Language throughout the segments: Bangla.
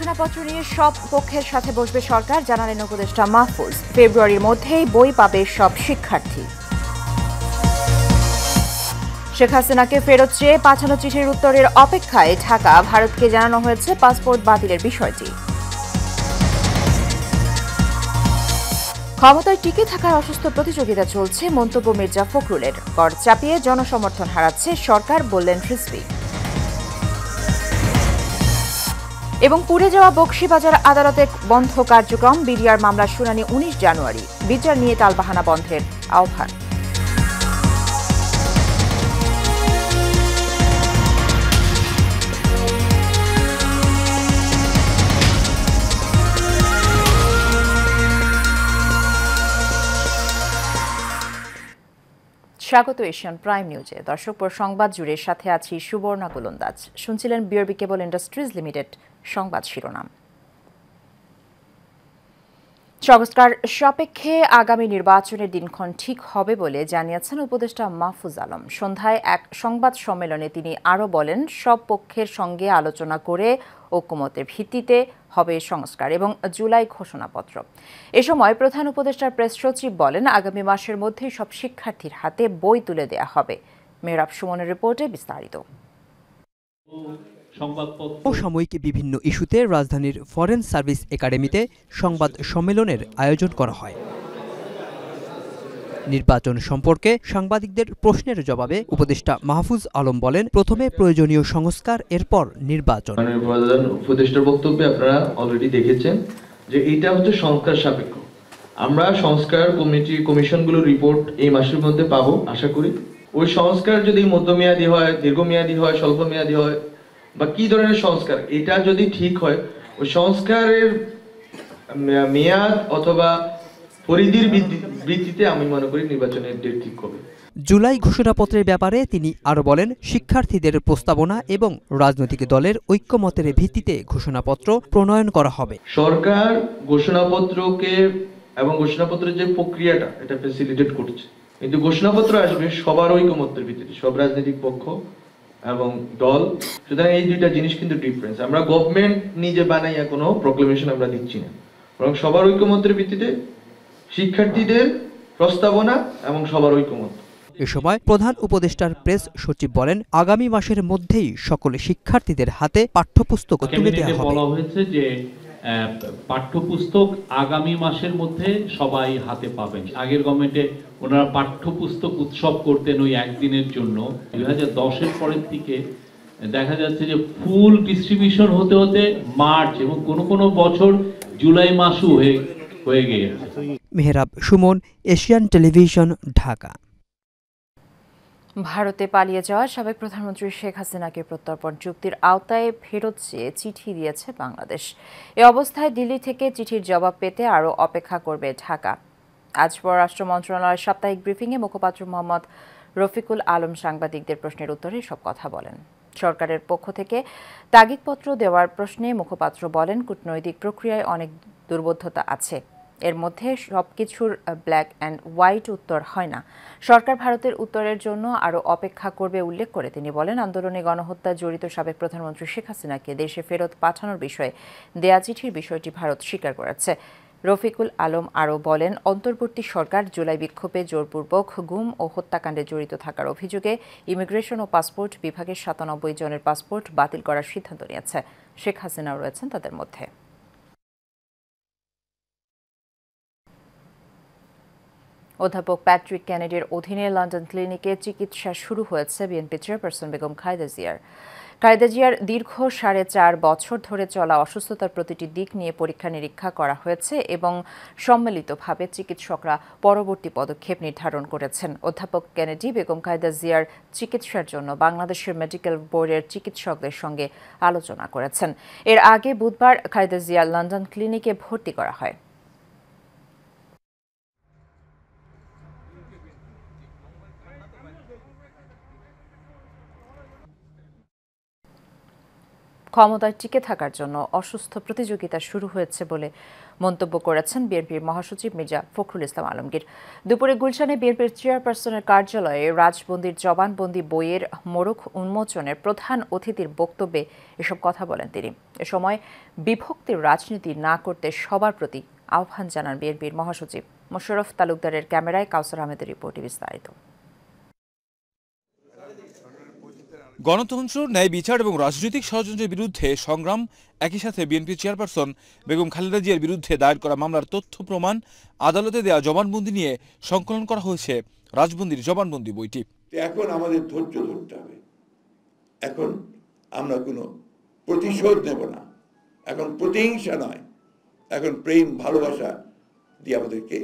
ঘোষণাপত্র নিয়ে সব পক্ষের সাথে বসবে সরকার, জানালেন উপদেষ্টা মাহফুজ। ফেব্রুয়ারির মধ্যেই বই পাবে সব শিক্ষার্থী। শেখ হাসিনাকে ফেরত চেয়ে পাঠানো চিঠির উত্তরের অপেক্ষায় ঢাকা। ভারতকে জানানো হয়েছে পাসপোর্ট বাতিলের বিষয়টি। ক্ষমতায় টিকে থাকার অসুস্থ প্রতিযোগিতা চলছে, মন্তব্য মির্জা ফখরুলের। কর চাপিয়ে জনসমর্থন হারাচ্ছে সরকার, বললেন রিজভী। এবং পুড়ে যাওয়া বকশীবাজার আদালতে বন্ধ কার্যক্রম, বিডিআর মামলার শুনানি 19 জানুয়ারি। বিচার নিয়ে টালবাহানা বন্ধের আহ্বান। স্বাগত এশিয়ান প্রাইম নিউজে। দর্শক, সংবাদ জুড়ে সাথে আছি সুবর্ণা গোলন্দাজ। শুনছিলেন বিআরবি কেবল ইন্ডাস্ট্রিজ লিমিটেড সংবাদ শিরোনাম। সংস্কার সাপেক্ষে আগামী নির্বাচনের দিনক্ষণ ঠিক হবে বলে জানিয়েছেন উপদেষ্টা মাহফুজ আলম। সন্ধ্যায় এক সংবাদ সম্মেলনে তিনি আরও বলেন, সব পক্ষের সঙ্গে আলোচনা করে ঐকমত্যের ভিত্তিতে হবে সংস্কার এবং জুলাই ঘোষণাপত্র। এ সময় প্রধান উপদেষ্টার প্রেস সচিব বলেন, আগামী মাসের মধ্যেই সব শিক্ষার্থীর হাতে বই তুলে দেয়া হবে। মেহরাব সুমনের রিপোর্টে বিস্তারিত। সাময়িক বিভিন্ন ইস্যুতে রাজধানীর ফরেন সার্ভিস একাডেমিতে সংবাদ সম্মেলনের আয়োজন করা হয়। নির্বাচন সম্পর্কে সাংবাদিকদের প্রশ্নের জবাবে উপদেষ্টা মাহফুজ আলম বলেন, প্রথমে প্রয়োজনীয় সংস্কার, এরপর নির্বাচন। উপদেষ্টার বক্তব্যে আপনারা অলরেডি দেখেছেন যে এটা হচ্ছে সংস্কার সাপেক্ষ। আমরা সংস্কার কমিশনগুলোর রিপোর্ট এই মাসের মধ্যে পাবো আশা করি। ওই সংস্কার যদি মধ্যমেয়াদী হয়, দীর্ঘমেয়াদী হয়, স্বল্পমেয়াদী হয় বা কি ধরনের সংস্কার, এটা যদি ঠিক হয়, ওই সংস্কারের মেয়াদ অথবা পরিধির ভিত্তিতে আমি মনে করি নির্বাচনের ডেট ঠিক হবে। জুলাই ঘোষণাপত্রের ব্যাপারে তিনি আরো বলেন, শিক্ষার্থীদের প্রস্তাবনা এবং রাজনৈতিক দলের ঐক্যমতের ভিত্তিতে ঘোষণাপত্র প্রণয়ন করা হবে। সরকার ঘোষণাপত্রকে এবং ঘোষণাপত্রের যে প্রক্রিয়াটা এটা ফ্যাসিলিটেট করছে, কিন্তু ঘোষণাপত্র আসবে সবার ঐক্যমতের ভিত্তিতে, সব রাজনৈতিক পক্ষ এবং দল। সুতরাং এই দুইটা জিনিস কিন্তু ডিফারেন্স। আমরা গভর্নমেন্ট নিজে বানাইয়া কোনো প্রক্লেমেশন আমরা দিচ্ছি না, বরং সবার ঐক্যমতের ভিত্তিতে শিক্ষার্থীদের প্রস্তাবনা এবং সবার ঐক্যমত। এ সময় প্রধান উপদেষ্টার প্রেস সচিব বলেন, আগামী মাসের মধ্যেই সকল শিক্ষার্থীদের হাতে পাঠ্যপুস্তক তুলে দেওয়া হবে। বলা হয়েছে যে পাঠ্যপুস্তক আগামী মাসের মধ্যে সবাই হাতে পাবেন। আগের গভর্নমেন্টে ওনারা পাঠ্যপুস্তক উৎসব করতেন ওই একদিনের জন্য। 2010-এর পরের থেকে দেখা যাচ্ছে যে ফুল ডিস্ট্রিবিউশন হতে হতে মার্চ এবং কোনো বছর জুলাই মাসও হয়ে গিয়েছে। Mehrab Suman, Asian television, Dhaka. ভারতে পালিয়ে যাওয়া সাবেক প্রধানমন্ত্রী শেখ হাসিনাকে প্রত্যর্পণ চুক্তির আওতায় ফেরত চেয়ে চিঠি দিয়েছে বাংলাদেশ। এ অবস্থায় দিল্লি থেকে চিঠির জবাব পেতে আরও অপেক্ষা করবে ঢাকা। আজ পররাষ্ট্র মন্ত্রণালয়ের সাপ্তাহিক ব্রিফিংয়ে মুখপাত্র মোহাম্মদ রফিকুল আলম সাংবাদিকদের প্রশ্নের উত্তরে সব কথা বলেন। সরকারের পক্ষ থেকে তাগিদপত্র দেওয়ার প্রশ্নে মুখপাত্র বলেন, কূটনৈতিক প্রক্রিয়ায় অনেক দুর্বোধ্যতা আছে, এর মধ্যে সবকিছুর ব্ল্যাক অ্যান্ড হোয়াইট উত্তর হয় না। সরকার ভারতের উত্তরের জন্য আরও অপেক্ষা করবে উল্লেখ করে তিনি বলেন, আন্দোলনে গণহত্যায় জড়িত সাবেক প্রধানমন্ত্রী শেখ হাসিনাকে দেশে ফেরত পাঠানোর বিষয়ে দেয়া চিঠির বিষয়টি ভারত স্বীকার করেছে। রফিকুল আলম আরও বলেন, অন্তর্বর্তী সরকার জুলাই বিক্ষোভে জোরপূর্বক গুম ও হত্যাকাণ্ডে জড়িত থাকার অভিযোগে ইমিগ্রেশন ও পাসপোর্ট বিভাগের 97 জনের পাসপোর্ট বাতিল করার সিদ্ধান্ত নিয়েছে। শেখ হাসিনাও রয়েছেন তাদের মধ্যে। অধ্যাপক প্যাট্রিক কেনেডির অধীনে লন্ডন ক্লিনিকে চিকিৎসা শুরু হয়েছে বিএনপি চেয়ারপারসন বেগম খালেদা জিয়ার। খালেদা জিয়ার দীর্ঘ 4.5 বছর ধরে চলা অসুস্থতার প্রতিটি দিক নিয়ে পরীক্ষা নিরীক্ষা করা হয়েছে এবং সম্মিলিতভাবে চিকিৎসকরা পরবর্তী পদক্ষেপ নির্ধারণ করেছেন। অধ্যাপক কেনেডি বেগম খালেদা জিয়ার চিকিৎসার জন্য বাংলাদেশের মেডিকেল বোর্ডের চিকিৎসকদের সঙ্গে আলোচনা করেছেন। এর আগে বুধবার খালেদা জিয়া লন্ডন ক্লিনিকে ভর্তি করা হয়। ক্ষমতায় টিকে থাকার জন্য অসুস্থ প্রতিযোগিতা শুরু হয়েছে বলে মন্তব্য করেছেন বিএনপির মহাসচিব মির্জা ফখরুল ইসলাম আলমগীর। দুপুরে গুলশানে বিএনপির চেয়ারপারসনের কার্যালয়ে রাজবন্দির জবানবন্দি বইয়ের মোড়ক উন্মোচনের প্রধান অতিথির বক্তব্যে এসব কথা বলেন তিনি। এ সময় বিভক্তির রাজনীতি না করতে সবার প্রতি আহ্বান জানান বিএনপির মহাসচিব। মোশাররফ তালুকদারের ক্যামেরায় কাউসার আহমেদের রিপোর্টে বিস্তারিত। গণতন্ত্র, ন্যায় বিচার এবং রাজনৈতিক ষড়যন্ত্রের বিরুদ্ধে সংগ্রাম, একই সাথে বিএনপি চেয়ারপারসন বেগম খালেদা জিয়ার বিরুদ্ধে দায়ের করা মামলার তথ্য প্রমাণ, আদালতে দেয়া জবানবন্দি নিয়ে সংকলন করা হয়েছে রাজবন্দির জবানবন্দি বইটি। এখন আমাদের ধৈর্য ধরতে হবে। এখন আমরা কোনো প্রতিশোধ নেব না, এখন প্রতিহিংসা নয়, এখন প্রেম ভালোবাসা দিয়ে আমাদেরকে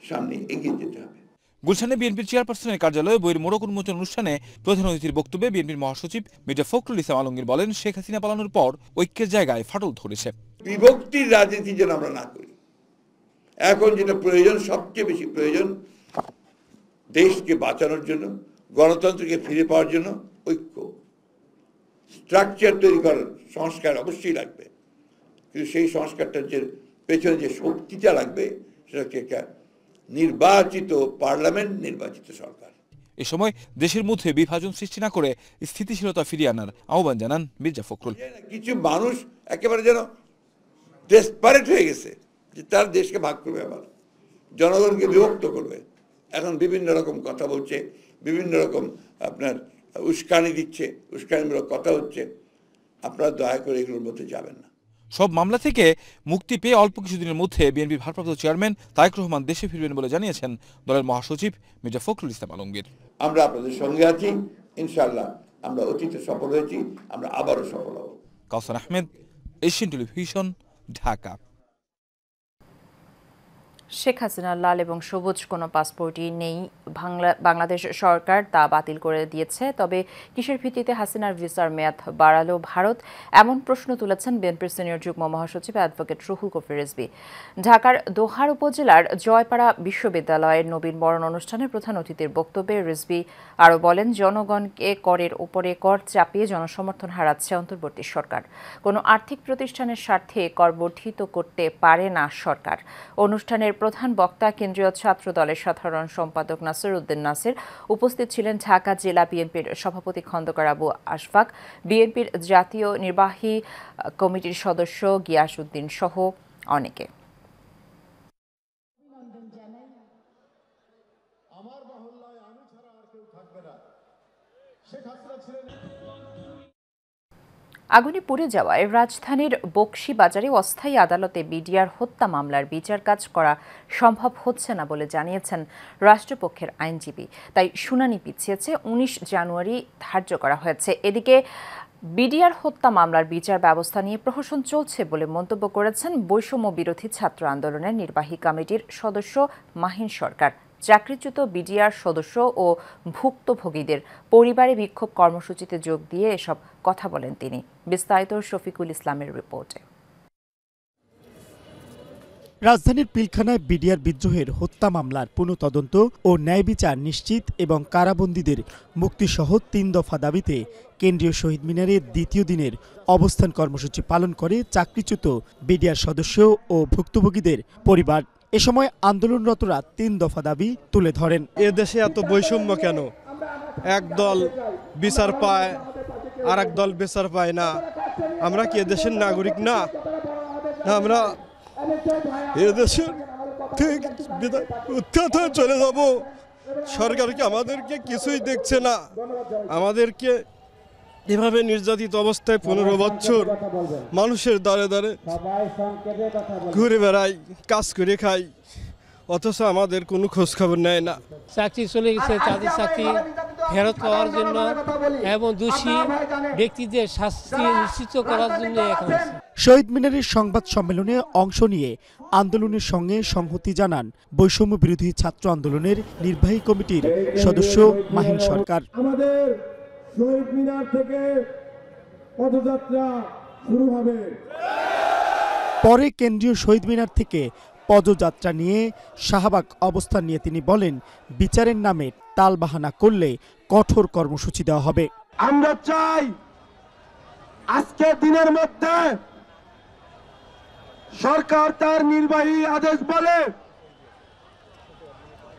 সামনে এগিয়ে যেতে হবে। গুলশানে বিএনপির চেয়ারপারসনের কার্যালয়ে বইয়ের মোড়ক উন্মোচন অনুষ্ঠানে প্রধান অতিথির বক্তব্যে বিএনপির মহাসচিব মির্জা ফখরুল ইসলাম আলমগীর বলেন, শেখ হাসিনা পালানোর পর ঐক্যের জায়গায় ফাটল ধরেছে। বিভক্তির রাজনীতি যেন আমরা না করি। এখন যেটা প্রয়োজন, সবচেয়ে বেশি প্রয়োজন দেশকে বাঁচানোর জন্য, গণতন্ত্রকে ফিরে পাওয়ার জন্য ঐক্য, স্ট্রাকচার তৈরি করার সংস্কার অবশ্যই লাগবে, কিন্তু সেই সংস্কারটার যে পেছনে যে শক্তিটা লাগবে সেটা হচ্ছে একটা নির্বাচিত পার্লামেন্ট, নির্বাচিত সরকার। এ সময় দেশের মধ্যে বিভাজন সৃষ্টি না করে স্থিতিশীলতা ফিরিয়ে আনার আহ্বান জানান মির্জা ফখরুল। কিছু মানুষ একেবারে যেন ডেসপারেট হয়ে গেছে যে তার দেশকে ভাগ করবে, আবার জনগণকে বিভক্ত করবে। এখন বিভিন্ন রকম কথা বলছে, বিভিন্ন রকম আপনার উস্কানি দিচ্ছে, উস্কানিমূলক কথা হচ্ছে। আপনারা দয়া করে এগুলোর মধ্যে যাবেন না। সব মামলা থেকে মুক্তি পেয়ে অল্প কিছুদিনের মধ্যে বিএনপির ভারপ্রাপ্ত চেয়ারম্যান তারেক রহমান দেশে ফিরবেন বলে জানিয়েছেন দলের মহাসচিব মির্জা ফখরুল ইসলাম আলমগীর। আমরা আপনাদের সঙ্গে আছি, ইনশাআল্লাহ। আমরা অতীতে সফল হয়েছি, আমরা আবারও সফল হব। কাউসার আহমেদ, এশিয়ান টেলিভিশন, ঢাকা। শেখ হাসিনার লাল এবং সবুজ কোনো পাসপোর্টই নেই। বাংলাদেশ সরকার তা বাতিল করে দিয়েছে। তবে কিসের ভিত্তিতে হাসিনার ভিসার মেয়াদ বাড়ালো ভারত, এমন প্রশ্ন তুলেছেন বিএনপির সিনিয়র যুগ্ম মহাসচিব অ্যাডভোকেট রুহুল কবির রিজভী। ঢাকার দোহার উপজেলার জয়পাড়া বিশ্ববিদ্যালয়ের নবীন বরণ অনুষ্ঠানে প্রধান অতিথির বক্তব্যে রিজভী আরও বলেন, জনগণকে করের উপরে কর চাপিয়ে জনসমর্থন হারাচ্ছে অন্তর্বর্তী সরকার। কোনো আর্থিক প্রতিষ্ঠানের স্বার্থে কর বর্ধিত করতে পারে না সরকার। অনুষ্ঠানের প্রধান বক্তা কেন্দ্রীয় ছাত্র দলের সাধারণ সম্পাদক নাসির উদ্দিন নাসির। উপস্থিত ছিলেন ঢাকা জেলা বিএনপির সভাপতি খন্দকার আবু আশফাক, বিএনপির জাতীয় নির্বাহী কমিটির সদস্য গিয়াস উদ্দিন সহ অনেকে। আগুনে পুড়ে যাওয়ায় রাজধানীর বকশীবাজারে অস্থায়ী আদালতে বিডিআর হত্যা মামলার বিচার কাজ করা সম্ভব হচ্ছে না বলে জানিয়েছেন রাষ্ট্রপক্ষের আইনজীবী। তাই শুনানি পিছিয়েছে, 19 জানুয়ারি ধার্য করা হয়েছে। এদিকে বিডিআর হত্যা মামলার বিচার ব্যবস্থা নিয়ে প্রহসন চলছে বলে মন্তব্য করেছেন বৈষম্য বিরোধী ছাত্র আন্দোলনের নির্বাহী কমিটির সদস্য মাহিন সরকার। চাকরিচ্যুত বিডিআর সদস্য ও ভুক্তভোগীদের পরিবারে বিক্ষোভ কর্মসূচিতে যোগ দিয়ে এসব কথা বলেন তিনি। বিস্তারিত শফিকুল ইসলামের রিপোর্টে। রাজধানীর পিলখানায় বিডিআর বিদ্রোহের হত্যা মামলার পুনঃতদন্ত ও ন্যায় বিচার নিশ্চিত এবং কারাবন্দীদের মুক্তিসহ 3 দফা দাবিতে কেন্দ্রীয় শহীদ মিনারে দ্বিতীয় দিনের অবস্থান কর্মসূচি পালন করে চাকরিচ্যুত বিডিআর সদস্য ও ভুক্তভোগীদের পরিবার। এ সময় আন্দোলনরতরা 3 দফা দাবি তুলে ধরেন। এ দেশে এত বৈষম্য কেন? এক দল বিচার পায়, আর এক দল বিচার পায় না। আমরা কি এদেশের নাগরিক না? আমরা এদেশের ঠিক উৎখাত হয়ে চলে যাব। সরকার কি আমাদেরকে কিছুই দেখছে না? আমাদেরকে এভাবে নির্যাতিত অবস্থায় 15 বছর মানুষের দ্বারে দ্বারে ঘুরে বেড়াই, কাজ করে খাই, অথচ আমাদের কোনো খোঁজ খবর নেয় না। চাকরি চলে গেছে, তাদের চাকরি ফেরত পাওয়ার জন্য এবং দোষী ব্যক্তিদের শাস্তি নিশ্চিত করার জন্য এখন শহীদ মিনারের সংবাদ সম্মেলনে অংশ নিয়ে আন্দোলনের সঙ্গে সংহতি জানান বৈষম্য বিরোধী ছাত্র আন্দোলনের নির্বাহী কমিটির সদস্য মাহিন সরকার। আমাদের শহীদ মিনার থেকে পদযাত্রা শুরু হবে। পরে কেন্দ্রীয় শহীদ মিনার থেকে পদযাত্রা নিয়ে শাহবাগ অবস্থান নিয়ে তিনি বলেন, বিচারের নামে টালবাহানা করলে কঠোর কর্মসূচি দেওয়া হবে। আমরা চাই আজকে দিনের মধ্যে সরকার তার নির্বাহী আদেশ বলে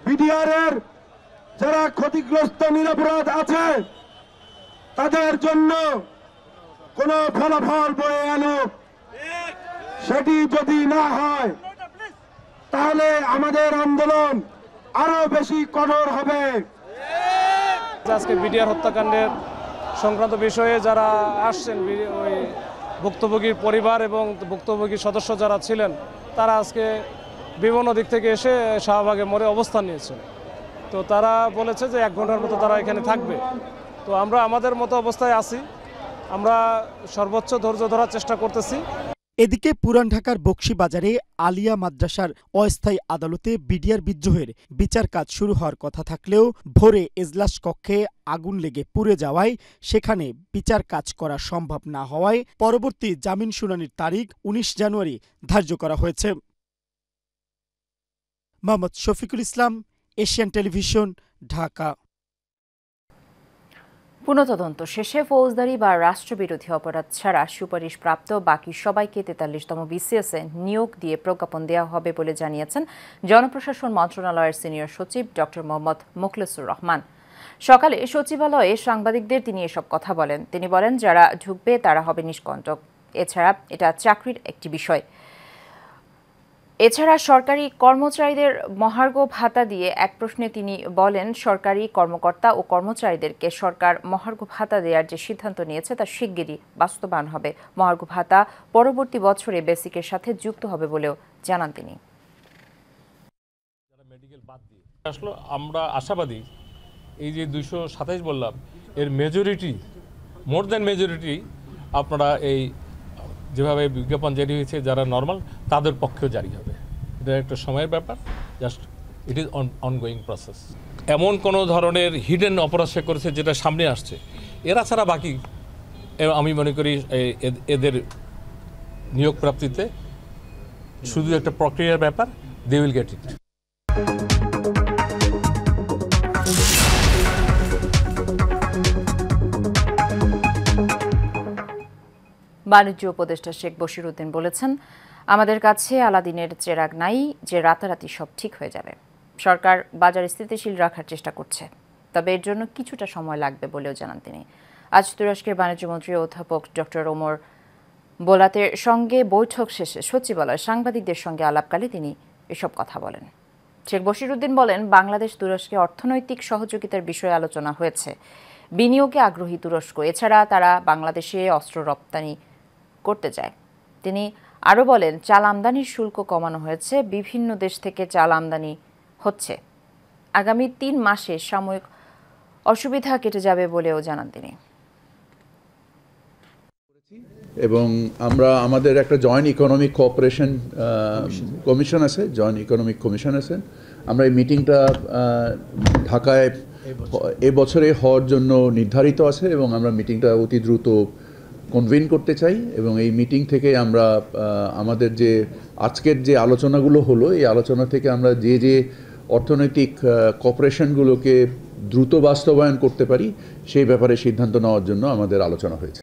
বিডিআর এর যারা ক্ষতিগ্রস্ত নিরপরাধ আছে তাদের জন্য কোন ফলাফল বয়ে আনুক। সেটি যদি না হয় তাহলে আমাদের আন্দোলন আরো বেশি কঠোর হবে। আজকে বিডিআর হত্যাকাণ্ডের সংক্রান্ত বিষয়ে যারা আসছেন, ওই ভুক্তভোগীর পরিবার এবং ভুক্তভোগীর সদস্য যারা ছিলেন, তারা আজকে বিভিন্ন দিক থেকে এসে শাহবাগে মোড়ে অবস্থান নিয়েছেন। তো তারা বলেছে যে 1 ঘন্টার মতো তারা এখানে থাকবে। তো আমরা আমাদের মতো অবস্থায় আছি, আমরা সর্বোচ্চ ধৈর্য ধরার চেষ্টা করতেছি। এদিকে পুরান ঢাকার বকশীবাজারে আলিয়া মাদ্রাসার অস্থায়ী আদালতে বিডিআর বিদ্রোহের বিচার কাজ শুরু হওয়ার কথা থাকলেও ভোরে এজলাস কক্ষে আগুন লেগে পুড়ে যাওয়ায় সেখানে বিচার কাজ করা সম্ভব না হওয়ায় পরবর্তী জামিন শুনানির তারিখ 19 জানুয়ারি ধার্য করা হয়েছে। Mohammad Shafiqul Islam, Asian television, Dhaka. পুনঃতদন্ত শেষে ফৌজদারি বা রাষ্ট্রবিরোধী অপরাধ ছাড়া সুপারিশপ্রাপ্ত বাকি সবাইকে 43তম বিসিএসে নিয়োগ দিয়ে প্রজ্ঞাপন দেওয়া হবে বলে জানিয়েছেন জনপ্রশাসন মন্ত্রণালয়ের সিনিয়র সচিব ডক্টর মোহাম্মদ মোখলেসুর রহমান। সকালে সচিবালয়ে সাংবাদিকদের তিনি এসব কথা বলেন। তিনি বলেন, যারা ঢুকবে তারা হবে নিষ্কণ্টক। এছাড়া এটা চাকরির একটি বিষয়। এছাড়া সরকারি কর্মচারীদের মহার্ঘ ভাতা দিয়ে এক প্রশ্নে তিনি বলেন, সরকারি কর্মকর্তা ও কর্মচারীদেরকে সরকার মহার্ঘ ভাতা দেওয়ার যে সিদ্ধান্ত নিয়েছে তা শিগগিরই বাস্তবায়ন হবে। মহার্ঘ ভাতা পরবর্তী বছরে বেসিকের সাথে যুক্ত হবে বলেও জানান তিনি। আসলে আমরা আশাবাদী, এই যে 227 বললাম, এর মেজরিটি, মোর দ্যান মেজরিটি আপনারা এই যেভাবে বিজ্ঞাপন জারি হয়েছে যারা নর্মাল তাদের পক্ষেও জারি হবে। এটা একটা সময়ের ব্যাপার, just it is ongoing process. এমন কোনো ধরনের হিডেন অপরাধ সে করেছে যেটা সামনে আসছে, এরা ছাড়া বাকি আমি মনে করি এদের নিয়োগ প্রাপ্তিতে শুধু একটা প্রক্রিয়ার ব্যাপার, দে উইল গেট ইট। বাণিজ্য উপদেষ্টা শেখ বশিরউদ্দিন বলেছেন, আমাদের কাছে আলাদিনের চেরাগ নাই যে রাতারাতি সব ঠিক হয়ে যাবে। সরকার বাজার স্থিতিশীল রাখার চেষ্টা করছে, তবে এর জন্য কিছুটা সময় লাগবে বলেও জানান তিনি। আজ তুরস্কের বাণিজ্যমন্ত্রী অধ্যাপক ডক্টর ওমর বোলাতের সঙ্গে বৈঠক শেষে সচিবালয়ে সাংবাদিকদের সঙ্গে আলাপকালে তিনি এসব কথা বলেন। শেখ বশিরউদ্দিন বলেন, বাংলাদেশ তুরস্কে অর্থনৈতিক সহযোগিতার বিষয়ে আলোচনা হয়েছে। বিনিয়োগে আগ্রহী তুরস্ক, এছাড়া তারা বাংলাদেশে অস্ত্র রপ্তানি করতে চায়। তিনি আরও বলেন, চাল আমদানির শুল্ক কমানো হয়েছে, বিভিন্ন দেশ থেকে চাল আমদানি হচ্ছে। আগামী 3 মাসে সাময়িক অসুবিধা কেটে যাবে বলেও জানান তিনি। এবং আমরা আমাদের একটা জয়েন্ট ইকোনমিক কোঅপারেশন কমিশন আছে, জয়েন্ট ইকোনমিক কমিশন আছে। আমরা এই মিটিংটা ঢাকায় এবছরে হওয়ার জন্য নির্ধারিত আছে এবং আমরা মিটিংটা অতি দ্রুত কনভেন করতে চাই। এবং এই মিটিং থেকে আমরা আমাদের যে আজকের যে আলোচনাগুলো হলো, এই আলোচনা থেকে আমরা যে যে অর্থনৈতিক কোঅপারেশনগুলোকে দ্রুত বাস্তবায়ন করতে পারি সেই ব্যাপারে সিদ্ধান্ত নেওয়ার জন্য আমাদের আলোচনা হয়েছে।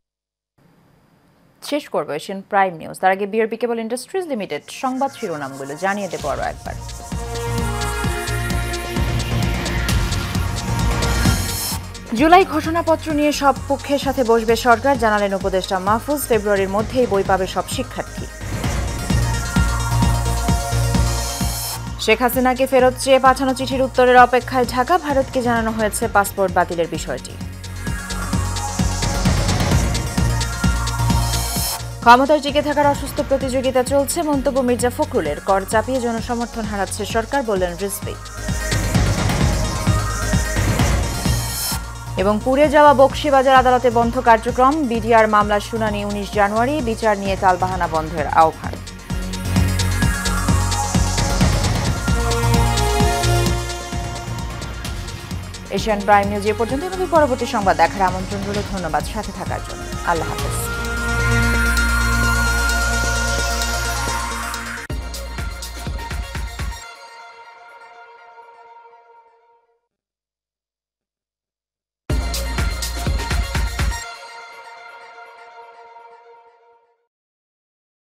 শেষ করবো এশিয়ান প্রাইম নিউজ। তার আগে বিআরবি কেবল ইন্ডাস্ট্রিজ লিমিটেড সংবাদ শিরোনামগুলো জানিয়ে দেবো আরও একবার। জুলাই ঘোষণাপত্র নিয়ে সব পক্ষের সাথে বসবে সরকার, জানালেন উপদেষ্টা মাহফুজ। ফেব্রুয়ারির মধ্যেই বই পাবে সব শিক্ষার্থী। শেখ হাসিনাকে ফেরত চেয়ে পাঠানো চিঠির উত্তরের অপেক্ষায় ঢাকা। ভারতকে জানানো হয়েছে পাসপোর্ট বাতিলের বিষয়টি। ক্ষমতায় টিকে থাকার অসুস্থ প্রতিযোগিতা চলছে, মন্তব্য মির্জা ফখরুলের। কর চাপিয়ে জনসমর্থন হারাচ্ছে সরকার, বললেন রিজভী। এবং পুড়ে যাওয়া বকশীবাজার আদালতে বন্ধ কার্যক্রম, বিডিআর মামলার শুনানি 19 জানুয়ারি, বিচার নিয়ে টালবাহানা বন্ধের আহ্বান। এশিয়ান প্রাইম নিউজ এ পর্যন্ত। পরবর্তী সংবাদ দেখার আমন্ত্রণ রইল। ধন্যবাদ সাথে থাকার জন্য। আল্লাহ হাফেজ।